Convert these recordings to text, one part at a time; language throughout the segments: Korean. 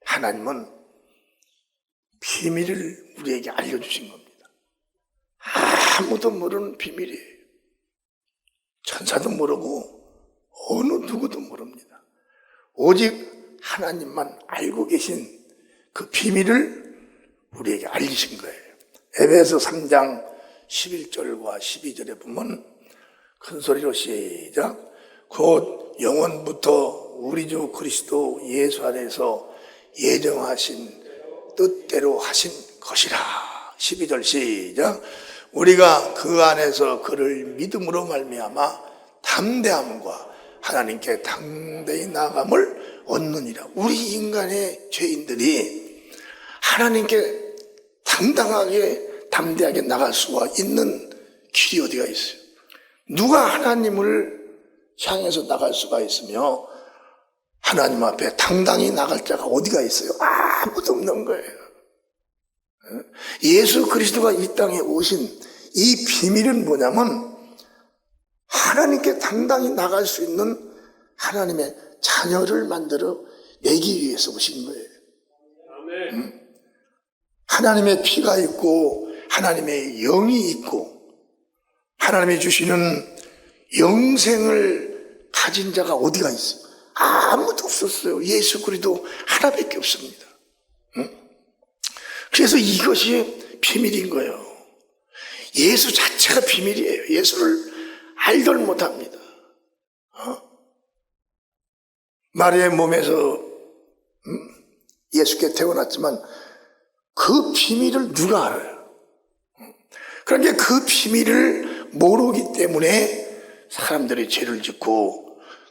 하나님은 비밀을 우리에게 알려주신 겁니다. 아무도 모르는 비밀이에요. 천사도 모르고 어느 누구도 모릅니다. 오직 하나님만 알고 계신 그 비밀을 우리에게 알리신 거예요. 에베소 3장 11절과 12절에 보면 큰 소리로 시작. 곧 영원부터 우리 주 그리스도 예수 안에서 예정하신 뜻대로 하신 것이라. 12절 시작. 우리가 그 안에서 그를 믿음으로 말미암아 담대함과 하나님께 당대히 나아감을 얻느니라. 우리 인간의 죄인들이 하나님께 당당하게 담대하게 나갈 수가 있는 길이 어디가 있어요? 누가 하나님을 향해서 나갈 수가 있으며 하나님 앞에 당당히 나갈 자가 어디가 있어요? 아무도 없는 거예요. 예수 그리스도가 이 땅에 오신 이 비밀은 뭐냐면 하나님께 당당히 나갈 수 있는 하나님의 자녀를 만들어 내기 위해서 오신 거예요. 하나님의 피가 있고 하나님의 영이 있고 하나님이 주시는 영생을 가진 자가 어디가 있어요? 아무도 없었어요. 예수 그리스도 하나밖에 없습니다. 그래서 이것이 비밀인 거예요. 예수 자체가 비밀이에요. 예수를 알들 못합니다. 마리아의 몸에서 예수께 태어났지만 그 비밀을 누가 알아요? 그러니까 그 비밀을 모르기 때문에 사람들이 죄를 짓고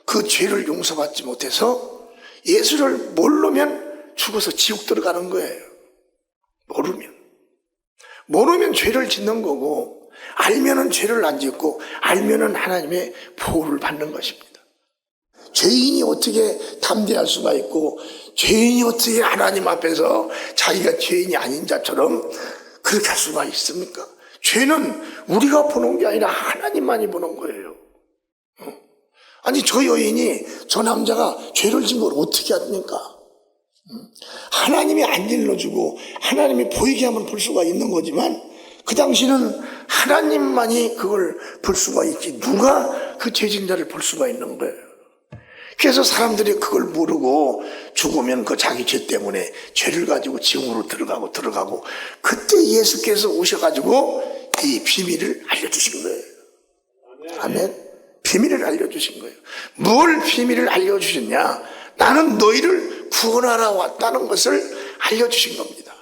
그 죄를 용서받지 못해서 예수를 모르면 죽어서 지옥 들어가는 거예요. 모르면 죄를 짓는 거고 알면은 죄를 안 짓고 알면은 하나님의 보호를 받는 것입니다. 죄인이 어떻게 담대할 수가 있고 죄인이 어떻게 하나님 앞에서 자기가 죄인이 아닌 자처럼 그렇게 할 수가 있습니까? 죄는 우리가 보는 게 아니라 하나님만이 보는 거예요. 아니 저 여인이 저 남자가 죄를 진 걸 어떻게 합니까? 하나님이 안 일러주고 하나님이 보이게 하면 볼 수가 있는 거지만 그 당시는 하나님만이 그걸 볼 수가 있지 누가 그 죄진자를 볼 수가 있는 거예요. 그래서 사람들이 그걸 모르고 죽으면 그 자기 죄 때문에 죄를 가지고 지옥으로 들어가고 그때 예수께서 오셔가지고 이 비밀을 알려주신 거예요. 아멘. 비밀을 알려주신 거예요. 뭘 비밀을 알려주셨냐? 나는 너희를 구원하러 왔다는 것을 알려주신 겁니다.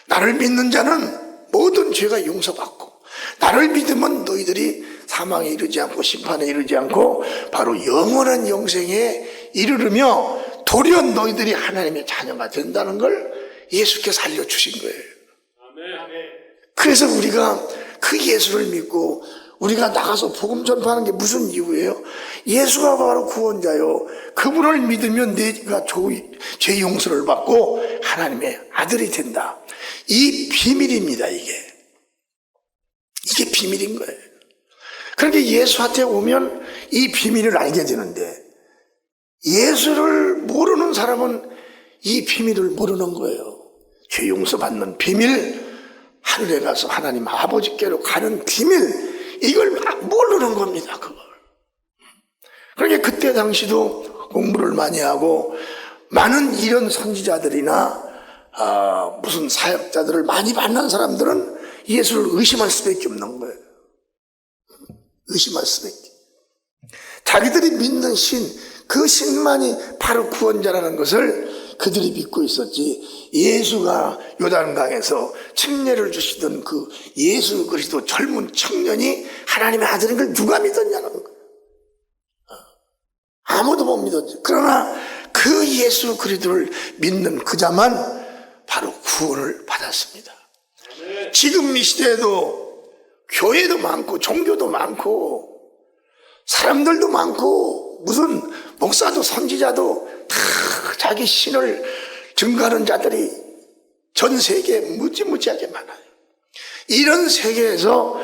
나를 믿는 자는 모든 죄가 용서받고 나를 믿으면 너희들이 사망에 이르지 않고 심판에 이르지 않고 바로 영원한 영생에 이르르며 도리어 너희들이 하나님의 자녀가 된다는 걸 예수께서 알려주신 거예요. 그래서 우리가 그 예수를 믿고 우리가 나가서 복음 전파하는 게 무슨 이유예요? 예수가 바로 구원자요. 그분을 믿으면 내가 죄 용서를 받고 하나님의 아들이 된다. 이 비밀입니다. 이게 비밀인 거예요. 그러니까 예수한테 오면 이 비밀을 알게 되는데 예수를 모르는 사람은 이 비밀을 모르는 거예요. 죄 용서받는 비밀, 하늘에 가서 하나님 아버지께로 가는 비밀, 이걸 모르는 겁니다. 그걸. 그러니까 그때 당시도 공부를 많이 하고 많은 이런 선지자들이나 무슨 사역자들을 많이 만난 사람들은 예수를 의심할 수밖에 없는 거예요. 의심할 수밖에. 자기들이 믿는 신, 그 신만이 바로 구원자라는 것을 그들이 믿고 있었지. 예수가 요단강에서 침례를 주시던 그 예수 그리스도 젊은 청년이 하나님의 아들인 걸 누가 믿었냐는 거예요. 아무도 못 믿었지. 그러나 그 예수 그리스도를 믿는 그 자만 바로 구원을 받았습니다. 지금 이 시대에도 교회도 많고 종교도 많고 사람들도 많고 무슨 목사도 선지자도 다 자기 신을 증거하는 자들이 전 세계에 무지무지하게 많아요. 이런 세계에서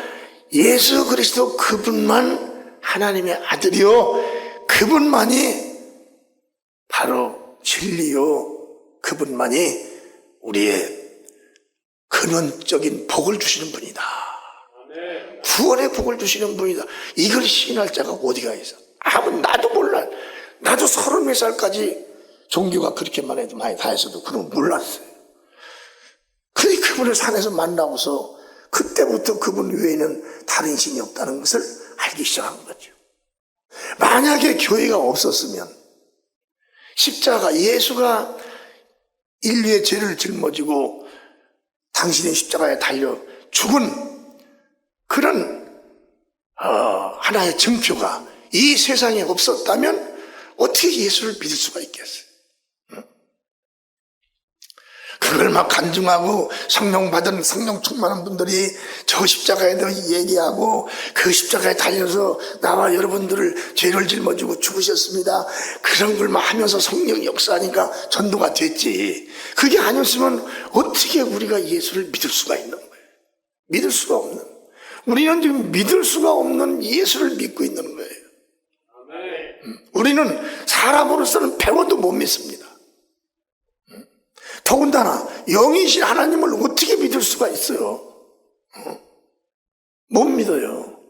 예수 그리스도 그분만 하나님의 아들이요, 그분만이 바로 진리요, 그분만이 우리의 근원적인 복을 주시는 분이다. 구원의 복을 주시는 분이다. 이걸 시인할 자가 어디가 있어? 나도 몰라. 나도 34살까지 종교가 그렇게 많이 다했어도 그런 거 몰랐어요. 근데 그분을 산에서 만나고서 그때부터 그분 외에는 다른 신이 없다는 것을 알기 시작한 거죠. 만약에 교회가 없었으면, 십자가, 예수가 인류의 죄를 짊어지고 당신의 십자가에 달려 죽은 그런 하나의 증표가 이 세상에 없었다면 어떻게 예수를 믿을 수가 있겠어요? 그걸 막 간증하고 성령 받은, 성령 충만한 분들이 저 십자가에 대해 얘기하고 그 십자가에 달려서 나와 여러분들을 죄를 짊어지고 죽으셨습니다. 그런 걸 막 하면서 성령이 역사하니까 전도가 됐지. 그게 아니었으면 어떻게 우리가 예수를 믿을 수가 있는 거예요? 믿을 수가 없는. 우리는 지금 믿을 수가 없는 예수를 믿고 있는 거예요. 우리는 사람으로서는 배워도 못 믿습니다. 더군다나 영이신 하나님을 어떻게 믿을 수가 있어요? 못 믿어요.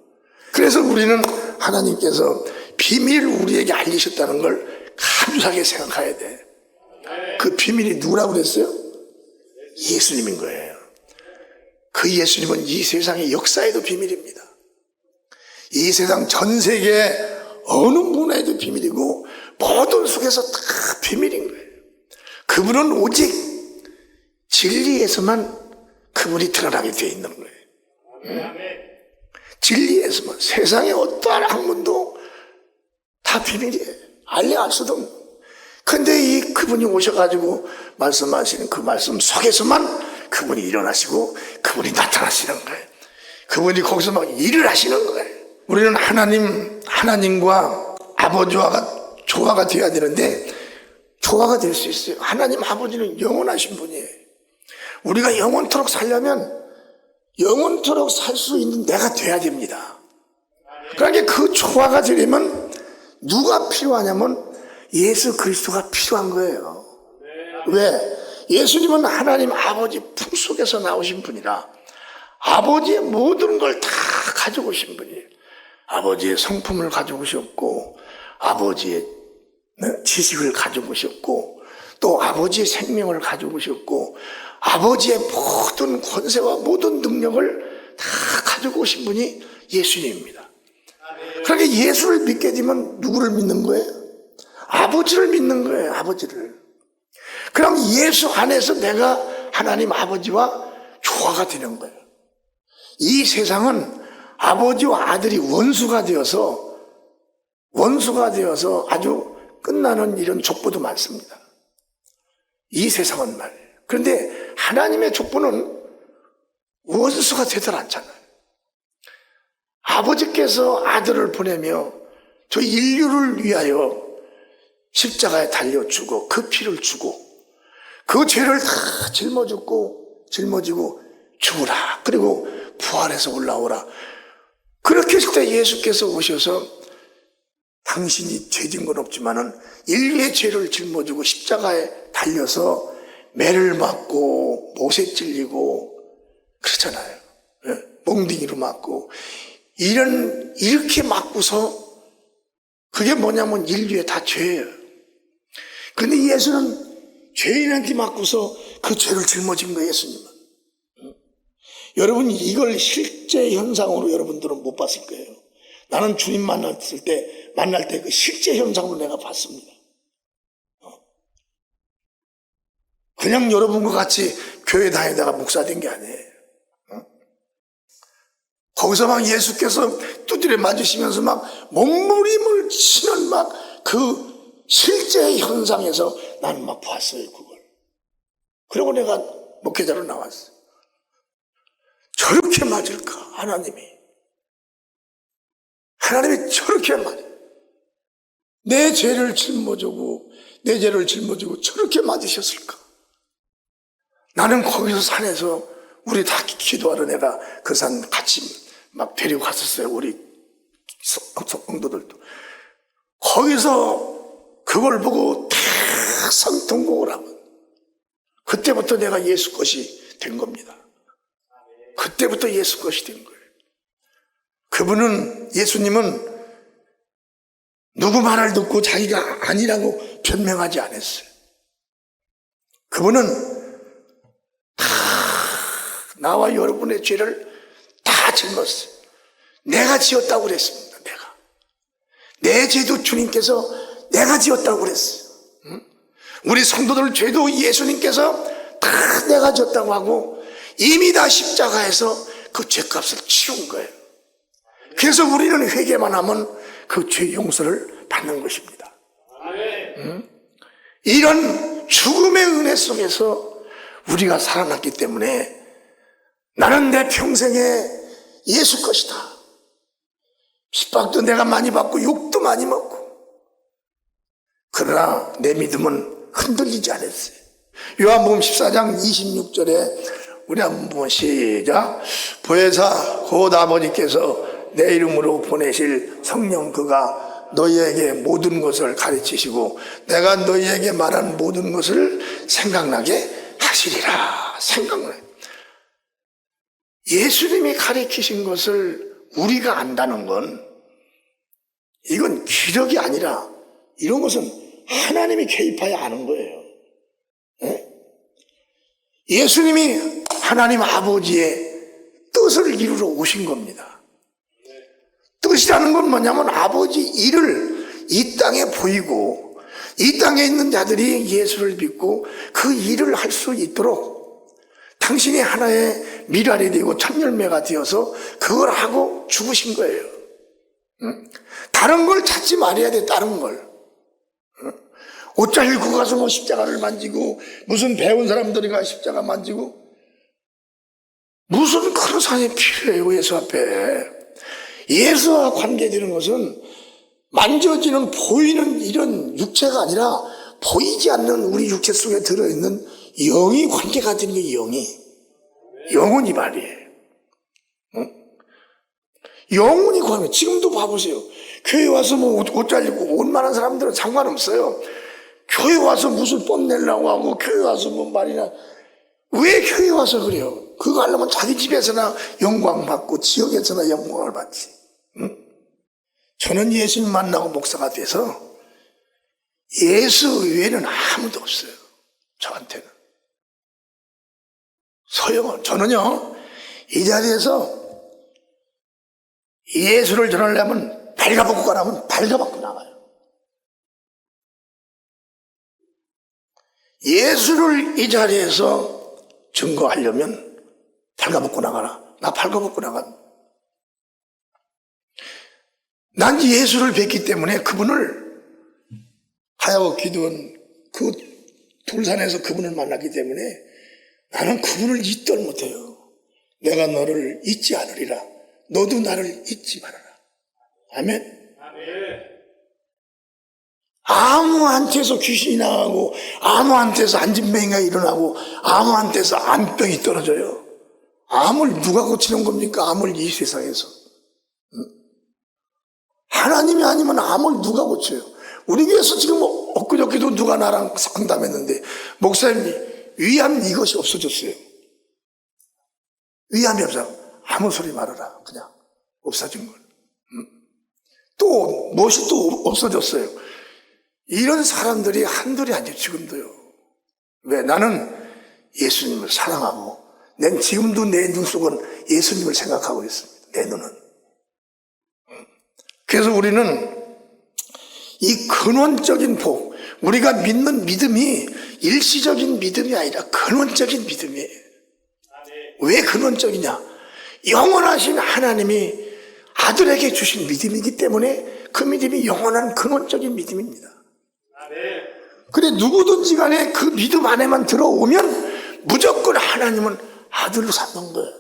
그래서 우리는 하나님께서 비밀을 우리에게 알리셨다는 걸 감사하게 생각해야 돼. 그 비밀이 누구라고 그랬어요? 예수님인 거예요. 그 예수님은 이 세상의 역사에도 비밀입니다. 이 세상 전 세계 어느 문화에도 비밀이고 모든 속에서 다 비밀인 거예요. 그분은 오직 진리에서만 그분이 드러나게 되어 있는 거예요. 진리에서만. 세상에 어떠한 학문도 다 비밀이에요. 알려갈 수도 없는. 근데 이 그분이 오셔가지고 말씀하시는 그 말씀 속에서만 그분이 일어나시고 그분이 나타나시는 거예요. 그분이 거기서 막 일을 하시는 거예요. 우리는 하나님과 아버지와 조화가 되어야 되는데 조화가 될 수 있어요. 하나님 아버지는 영원하신 분이에요. 우리가 영원토록 살려면 영원토록 살 수 있는 내가 돼야 됩니다. 그러니까 그 조화가 되려면 누가 필요하냐면 예수 그리스도가 필요한 거예요. 왜? 예수님은 하나님 아버지 품속에서 나오신 분이라 아버지의 모든 걸 다 가지고 오신 분이에요. 아버지의 성품을 가지고 오셨고 아버지의 지식을 가지고 오셨고 또 아버지의 생명을 가지고 오셨고 아버지의 모든 권세와 모든 능력을 다 가지고 오신 분이 예수님입니다. 그러니까 예수를 믿게 되면 누구를 믿는 거예요? 아버지를 믿는 거예요. 아버지를. 그럼 예수 안에서 내가 하나님 아버지와 조화가 되는 거예요. 이 세상은 아버지와 아들이 원수가 되어서 아주 끝나는 이런 족보도 많습니다. 이 세상은 말이에요. 그런데 하나님의 족보는 원수가 되질 않잖아요. 아버지께서 아들을 보내며 저 인류를 위하여 십자가에 달려 주고 그 피를 주고 그 죄를 다 짊어지고 죽으라. 그리고 부활해서 올라오라. 그렇게 했을 때 예수께서 오셔서 당신이 죄진 건 없지만은 인류의 죄를 짊어지고 십자가에 달려서 매를 맞고 못에 찔리고 그렇잖아요. 몽둥이로 맞고 이렇게 맞고서 그게 뭐냐면 인류의 다 죄예요. 근데 예수는 죄인한테 맞고서 그 죄를 짊어진 거예요. 예수님은. 여러분 이걸 실제 현상으로 여러분들은 못 봤을 거예요. 나는 주님 만날 때 그 실제 현상으로 내가 봤습니다. 그냥 여러분과 같이 교회 다니다가 목사 된 게 아니에요. 거기서 막 예수께서 두드려 맞으시면서 막 몸부림을 치는 막 그 실제 현상에서 나는 막 봤어요, 그걸. 그리고 내가 목회자로 나왔어요. 저렇게 맞을까, 하나님이 저렇게 맞아. 내 죄를 짊어지고 저렇게 맞으셨을까? 나는 거기서 산에서 우리 다 기도하러 내가 그 산 같이 막 데리고 갔었어요. 우리 성도들도. 거기서 그걸 보고 다 성통곡을 하면 그때부터 내가 예수 것이 된 겁니다. 그때부터 예수 것이 된 거예요. 그분은, 예수님은 누구 말을 듣고 자기가 아니라고 변명하지 않았어요. 그분은 다 나와 여러분의 죄를 다 짊었어요. 내가 지었다고 그랬습니다. 내 죄도 주님께서 내가 지었다고 그랬어요. 우리 성도들 죄도 예수님께서 다 내가 졌다고 하고 이미 다 십자가에서 그 죄값을 치운 거예요. 그래서 우리는 회개만 하면 그 죄 용서를 받는 것입니다. 이런 죽음의 은혜 속에서 우리가 살아났기 때문에 나는 내 평생에 예수 것이다. 핍박도 내가 많이 받고 욕도 많이 먹고, 그러나 내 믿음은 흔들리지 않았어요. 요한복음 14장 26절에 우리 한번 보면 시작. 보혜사 곧 아버지께서 내 이름으로 보내실 성령 그가 너희에게 모든 것을 가르치시고 내가 너희에게 말한 모든 것을 생각나게 하시리라. 생각나게. 예수님이 가르치신 것을 우리가 안다는 건 이건 기력이 아니라 이런 것은 하나님이 개입하여 아는 거예요. 예수님이 하나님 아버지의 뜻을 이루러 오신 겁니다. 뜻이라는 건 뭐냐면 아버지 일을 이 땅에 보이고 이 땅에 있는 자들이 예수를 믿고 그 일을 할 수 있도록 당신이 하나의 미랄이 되고 참열매가 되어서 그걸 하고 죽으신 거예요. 다른 걸 찾지 말아야 돼. 다른 걸. 옷 잘 입고 가서 뭐 십자가를 만지고 무슨 배운 사람들이 가 십자가 만지고 무슨 그런 사람이 필요해요. 예수 앞에. 예수와 관계되는 것은 만져지는 보이는 이런 육체가 아니라 보이지 않는 우리 육체 속에 들어있는 영이 관계가 되는 게 영혼이 말이에요. 영혼이 관계. 지금도 봐보세요. 교회 와서 뭐 옷 잘 입고 옷 많은 사람들은 상관없어요. 교회 와서 무슨 뽐내려고 하고 교회 와서 뭐 말이나. 왜 교회 와서 그래요? 그거 하려면 자기 집에서나 영광 받고 지역에서나 영광을 받지. 저는 예수님 만나고 목사가 돼서 예수 외에는 아무도 없어요. 저한테는. 저는요, 이 자리에서 예수를 전하려면 발가벗고 가라면 발가벗고 나가요. 예수를 이 자리에서 증거하려면 발가벗고 나가라. 나 발가벗고 나간. 난 예수를 뵙기 때문에 그분을 하야고 기도한 그 돌산에서 그분을 만났기 때문에 나는 그분을 잊들 못해요. 내가 너를 잊지 않으리라. 너도 나를 잊지 말아라. 아멘. 아무한테서 귀신이 나가고 아무한테서 안진뱅이가 일어나고 아무한테서 암병이 떨어져요. 암을 누가 고치는 겁니까? 암을 이 세상에서. 하나님이 아니면 암을 누가 고쳐요? 우리 교회에서 지금 엊그저께도 누가 나랑 상담했는데 목사님 위암 이것이 없어졌어요. 위암이 없어. 아무 소리 말아라. 그냥 없어진 걸. 또 무엇이 또 없어졌어요. 이런 사람들이 한둘이 아니에요. 지금도요. 왜? 나는 예수님을 사랑하고 난 지금도 내 눈 속은 예수님을 생각하고 있습니다. 내 눈은. 그래서 우리는 이 근원적인 복, 우리가 믿는 믿음이 일시적인 믿음이 아니라 근원적인 믿음이에요. 왜 근원적이냐? 영원하신 하나님이 아들에게 주신 믿음이기 때문에 그 믿음이 영원한 근원적인 믿음입니다. 그래 누구든지 간에 그 믿음 안에만 들어오면 무조건 하나님은 아들로 삼는 거예요.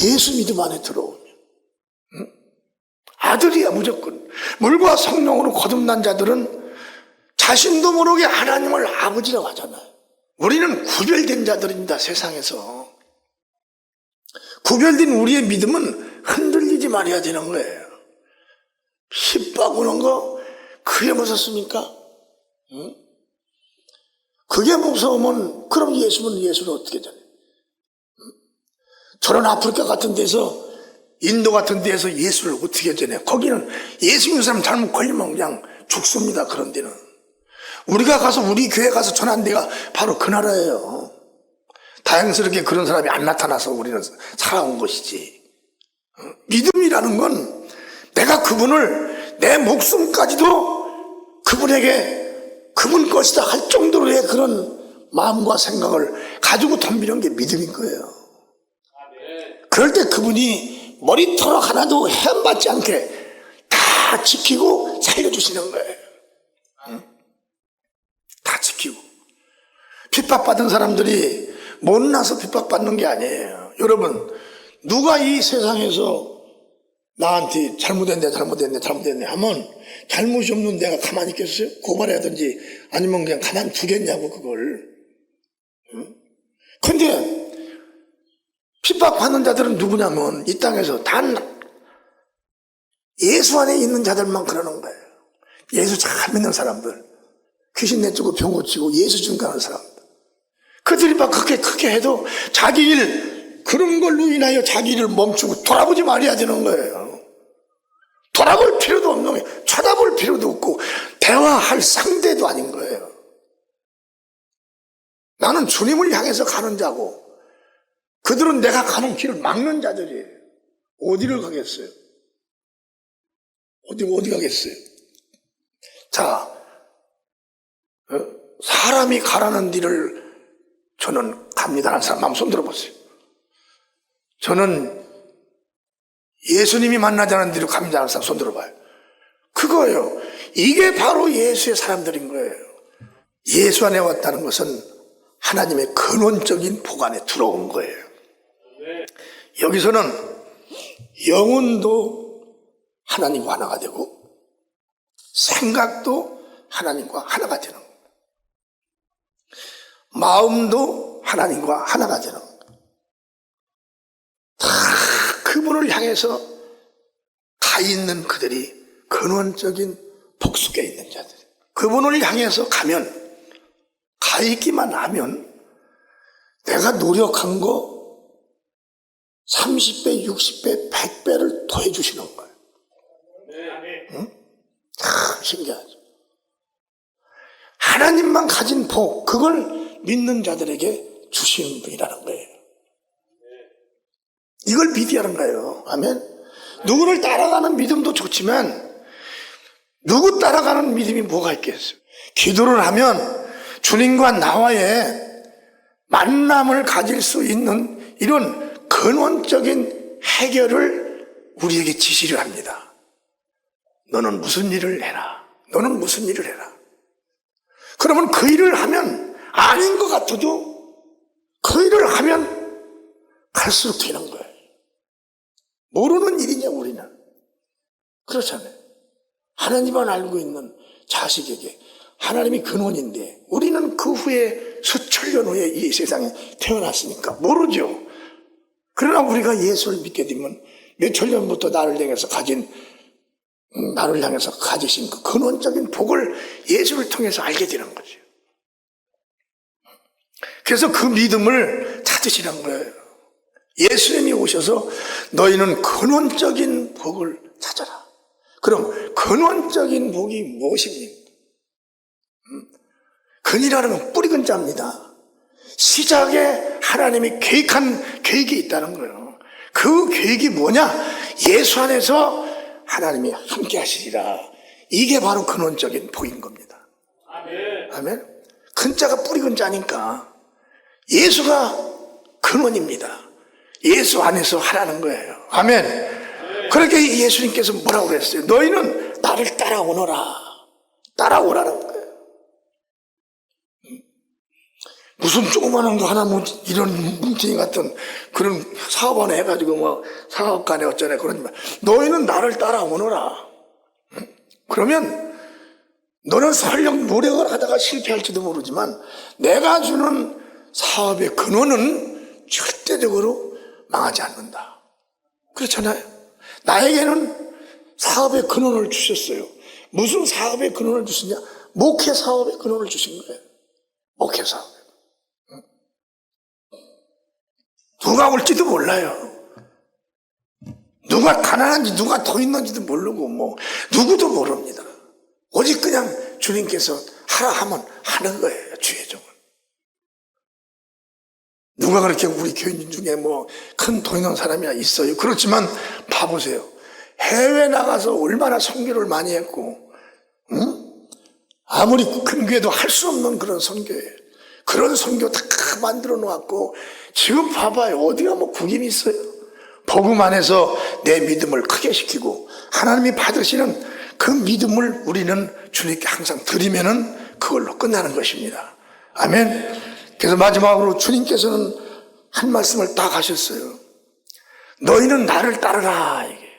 예수 믿음 안에 들어오면 아들이야 무조건. 물과 성령으로 거듭난 자들은 자신도 모르게 하나님을 아버지라고 하잖아요. 우리는 구별된 자들입니다. 세상에서. 구별된 우리의 믿음은 흔들리지 말아야 되는 거예요. 핍박 오는 거 그게 무섭습니까? 응? 그게 무서우면 그럼 예수를 어떻게 전해? 저런 아프리카 같은 데서, 인도 같은 데서 예수를 어떻게 전해? 거기는 예수 믿는 사람 잘못 걸리면 그냥 죽습니다. 그런 데는. 우리가 가서, 우리 교회 가서 전한 데가 바로 그 나라예요. 다행스럽게 그런 사람이 안 나타나서 우리는 살아온 것이지. 믿음이라는 건 내가 그분을 내 목숨까지도 그분 것이다 할 정도로의 그런 마음과 생각을 가지고 덤비는 게 믿음인 거예요. 그럴 때 그분이 머리털 하나도 해안받지 않게 다 지키고 살려주시는 거예요. 다 지키고. 핍박받은 사람들이 못나서 핍박받는 게 아니에요. 여러분, 누가 이 세상에서 나한테 잘못했네 하면 잘못이 없는 내가 가만히 있겠어요? 고발해야든지 아니면 그냥 가만히 두겠냐고 그걸. 근데 핍박받는 자들은 누구냐면 이 땅에서 단 예수 안에 있는 자들만 그러는 거예요. 예수 잘 믿는 사람들, 귀신 내쫓고 병 고치고 예수 증거하는 사람들, 그들이 막 크게 해도 자기 일, 그런 걸로 인하여 자기 일을 멈추고 돌아보지 말아야 되는 거예요. 돌아볼 필요도 없는 거예요. 쳐다볼 필요도 없고 대화할 상대도 아닌 거예요. 나는 주님을 향해서 가는 자고 그들은 내가 가는 길을 막는 자들이에요. 어디를 가겠어요? 어디 가겠어요? 자, 사람이 가라는 길을 저는 갑니다 하는 사람 한번 손 들어보세요. 저는 예수님이 만나자는 데로 갑니다 하는 사람 손 들어봐요. 그거예요. 이게 바로 예수의 사람들인 거예요. 예수 안에 왔다는 것은 하나님의 근원적인 복 안에 들어온 거예요. 여기서는 영혼도 하나님과 하나가 되고 생각도 하나님과 하나가 되는 거예요. 마음도 하나님과 하나가 되는 거예요. 다 그분을 향해서 가 있는 그들이 근원적인 복 속에 있는 자들. 그분을 향해서 가면, 가 있기만 하면 내가 노력한 거 30배, 60배, 100배를 더해 주시는 거예요. 응? 참 신기하죠. 하나님만 가진 복, 그걸 믿는 자들에게 주시는 분이라는 거예요. 이걸 믿어야 하는 거예요. 아멘. 누구를 따라가는 믿음도 좋지만 누구 따라가는 믿음이 뭐가 있겠어요? 기도를 하면 주님과 나와의 만남을 가질 수 있는 이런 근원적인 해결을 우리에게 지시를 합니다. 너는 무슨 일을 해라. 너는 무슨 일을 해라. 그러면 그 일을 하면 아닌 것 같아도 그 일을 하면 갈수록 되는 거예요. 모르는 일이냐 우리는. 그렇잖아요. 하나님만 알고 있는 자식에게 하나님이 근원인데 우리는 그 후에 수천년 후에 이 세상에 태어났으니까 모르죠. 그러나 우리가 예수를 믿게 되면 몇천 년부터 나를 향해서 가지신 그 근원적인 복을 예수를 통해서 알게 되는 거죠. 그래서 그 믿음을 찾으시는 거예요. 예수님이 오셔서 너희는 근원적인 복을 찾아라. 그럼 근원적인 복이 무엇입니까? 근이라는 건 뿌리 근자입니다. 시작에 하나님이 계획한 계획이 있다는 거예요. 그 계획이 뭐냐? 예수 안에서 하나님이 함께 하시리라. 이게 바로 근원적인 복인 겁니다. 아멘. 아멘. 근자가 뿌리 근자니까 예수가 근원입니다. 예수 안에서 하라는 거예요. 아멘. 그렇게 예수님께서 뭐라고 그랬어요? 너희는 나를 따라오너라. 따라오라는 거예요. 무슨 조그마한 거 하나 이런 뭉티니 같은 그런 사업 하나 해가지고 뭐 사업가네 어쩌네 그러지만 너희는 나를 따라오너라. 그러면 너는 설령 노력을 하다가 실패할지도 모르지만 내가 주는 사업의 근원은 절대적으로 망하지 않는다. 그렇잖아요. 나에게는 사업의 근원을 주셨어요. 무슨 사업의 근원을 주시냐? 목회 사업의 근원을 주신 거예요. 목회 사업. 누가 올지도 몰라요. 누가 가난한지 누가 더 있는지도 모르고 누구도 모릅니다. 오직 그냥 주님께서 하라 하면 하는 거예요. 주의 종은. 누가 그렇게 우리 교인들 중에 큰 돈 있는 사람이나 있어요. 그렇지만 봐보세요. 해외 나가서 얼마나 선교를 많이 했고, 아무리 큰 교회도 할 수 없는 그런 선교예요. 그런 선교 다 만들어 놓았고, 지금 봐봐요. 어디가 국임이 있어요. 복음 안에서 내 믿음을 크게 시키고 하나님이 받으시는 그 믿음을 우리는 주님께 항상 드리면은 그걸로 끝나는 것입니다. 아멘. 그래서 마지막으로 주님께서는 한 말씀을 딱 하셨어요. 너희는 나를 따르라. 이게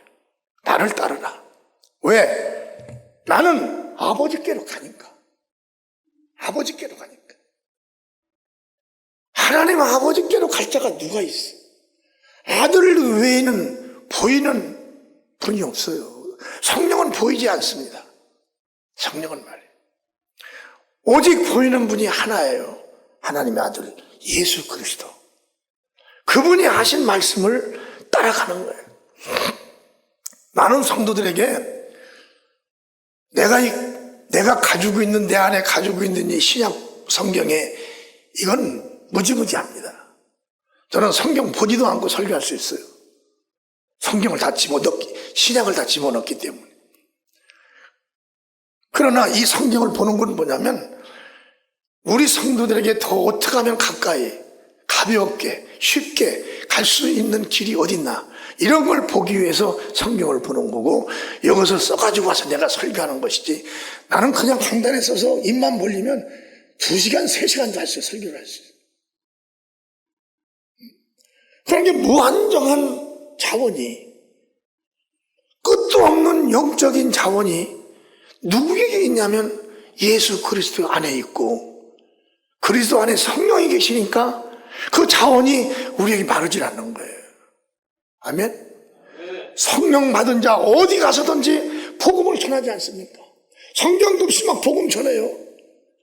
나를 따르라. 왜? 나는 아버지께로 가니까. 아버지께로 가니까. 하나님 아버지께로 갈 자가 누가 있어? 아들 외에는 보이는 분이 없어요. 성령은 보이지 않습니다. 성령은 말이에요. 오직 보이는 분이 하나예요. 하나님의 아들 예수 그리스도. 그분이 하신 말씀을 따라가는 거예요. 나는 성도들에게 내가 가지고 있는, 내 안에 가지고 있는 이 신약 성경에 이건 무지무지합니다. 저는 성경 보지도 않고 설교할 수 있어요. 성경을 다 신약을 다 집어넣기 때문에. 그러나 이 성경을 보는 건 뭐냐면 우리 성도들에게 더 어떻게 하면 가까이, 가볍게, 쉽게 갈 수 있는 길이 어딨나, 이런 걸 보기 위해서 성경을 보는 거고, 이것을 써가지고 와서 내가 설교하는 것이지, 나는 그냥 강단에 써서 입만 벌리면 2시간, 3시간도 할 수 있어요. 설교를 할 수 있어요. 그러니까 무한정한 자원이, 끝도 없는 영적인 자원이 누구에게 있냐면 예수 그리스도 안에 있고, 그리스도 안에 성령이 계시니까 그 자원이 우리에게 마르질 않는 거예요. 아멘? 성령 받은 자 어디 가서든지 복음을 전하지 않습니까? 성경도 없이 막 복음 전해요.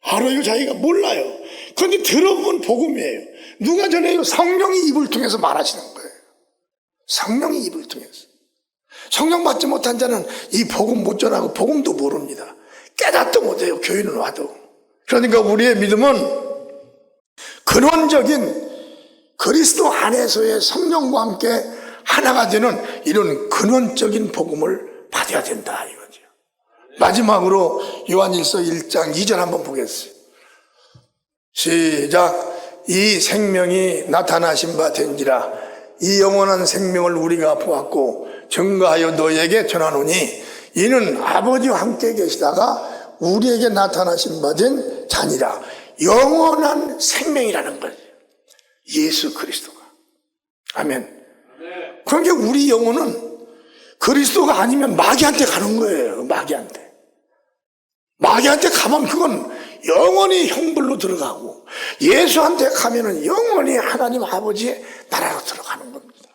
알아요? 자기가 몰라요. 그런데 들어보면 복음이에요. 누가 전해요? 성령이 입을 통해서 말하시는 거예요. 성령이 입을 통해서. 성령 받지 못한 자는 이 복음 못 전하고 복음도 모릅니다. 깨닫도 못해요. 교회는 와도. 그러니까 우리의 믿음은 근원적인 그리스도 안에서의 성령과 함께 하나가 되는 이런 근원적인 복음을 받아야 된다 이거죠. 마지막으로 요한일서 1장 2절 한번 보겠습니다. 시작. 이 생명이 나타나신 바 된지라. 이 영원한 생명을 우리가 보았고 증거하여 너희에게 전하노니 이는 아버지와 함께 계시다가 우리에게 나타나신 바 된 자니라. 영원한 생명이라는 거예요. 예수 그리스도가. 아멘. 그러니까 우리 영혼은 그리스도가 아니면 마귀한테 가는 거예요. 마귀한테 가면 그건 영원히 형벌로 들어가고, 예수한테 가면은 영원히 하나님 아버지의 나라로 들어가는 겁니다.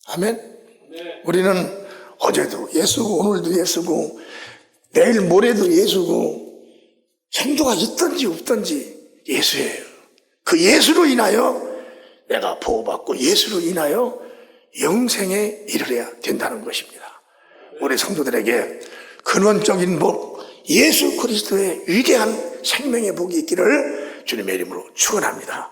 아멘. 우리는 어제도 예수고 오늘도 예수고 내일 모레도 예수고, 성도가 있든지 없든지 예수예요. 그 예수로 인하여 내가 보호받고 예수로 인하여 영생에 이르러야 된다는 것입니다. 우리 성도들에게 근원적인 복, 예수 그리스도의 위대한 생명의 복이 있기를 주님의 이름으로 축원합니다.